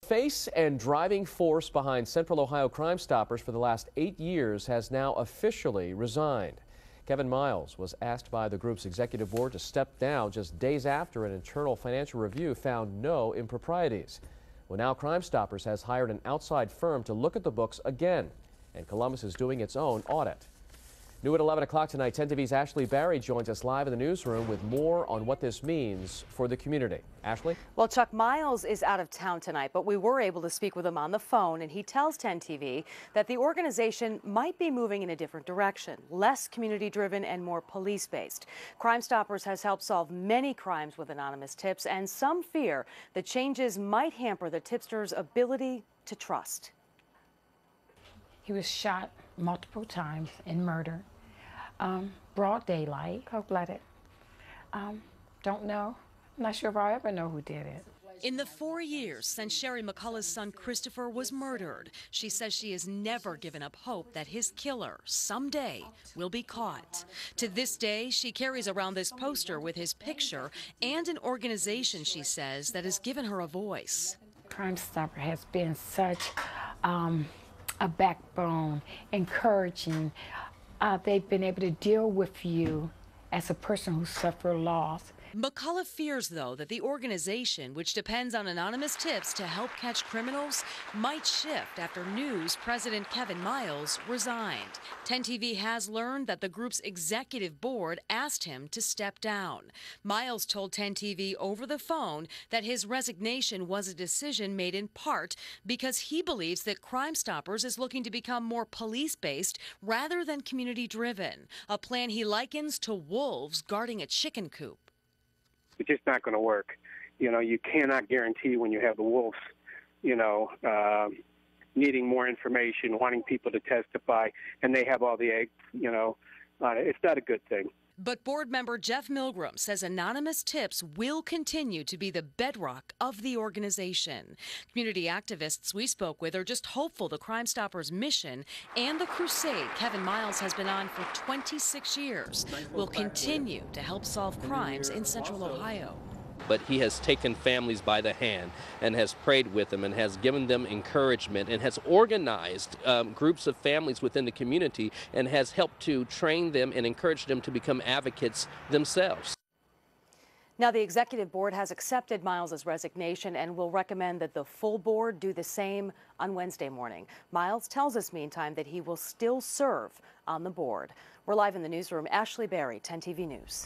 Face and driving force behind Central Ohio Crime Stoppers for the last 8 years has now officially resigned. Kevin Miles was asked by the group's executive board to step down just days after an internal financial review found no improprieties. Well, now Crime Stoppers has hired an outside firm to look at the books again, and Columbus is doing its own audit. New at 11 o'clock tonight, 10TV's Ashley Barry joins us live in the newsroom with more on what this means for the community. Ashley? Well, Chuck, Miles is out of town tonight, but we were able to speak with him on the phone, and he tells 10TV that the organization might be moving in a different direction, less community-driven and more police-based. Crime Stoppers has helped solve many crimes with anonymous tips, and some fear the changes might hamper the tipster's ability to trust. He was shot multiple times and murdered. Broad daylight, cold-blooded. Don't know. I'm not sure if I'll ever know who did it. In the 4 years since Sherry McCullough's son Christopher was murdered, she says she has never given up hope that his killer someday will be caught. To this day, she carries around this poster with his picture and an organization, she says, that has given her a voice. Crime Stopper has been such a backbone, encouraging. They've been able to deal with you as a person who suffered loss. McCullough fears, though, that the organization, which depends on anonymous tips to help catch criminals, might shift after news President Kevin Miles resigned. 10TV has learned that the group's executive board asked him to step down. Miles told 10TV over the phone that his resignation was a decision made in part because he believes that Crime Stoppers is looking to become more police-based rather than community-driven, a plan he likens to wolves guarding a chicken coop. It's just not going to work. You know, you cannot guarantee when you have the wolves, needing more information, wanting people to testify, and they have all the eggs, it's not a good thing. But board member Jeff Milgram says anonymous tips will continue to be the bedrock of the organization. Community activists we spoke with are just hopeful the Crime Stoppers mission and the crusade Kevin Miles has been on for 26 years will continue to help solve crimes in Central Ohio. But he has taken families by the hand and has prayed with them and has given them encouragement and has organized groups of families within the community and has helped to train them and encourage them to become advocates themselves. Now, the executive board has accepted Miles' resignation and will recommend that the full board do the same on Wednesday morning. Miles tells us, meantime, that he will still serve on the board. We're live in the newsroom. Ashley Barry, 10TV News.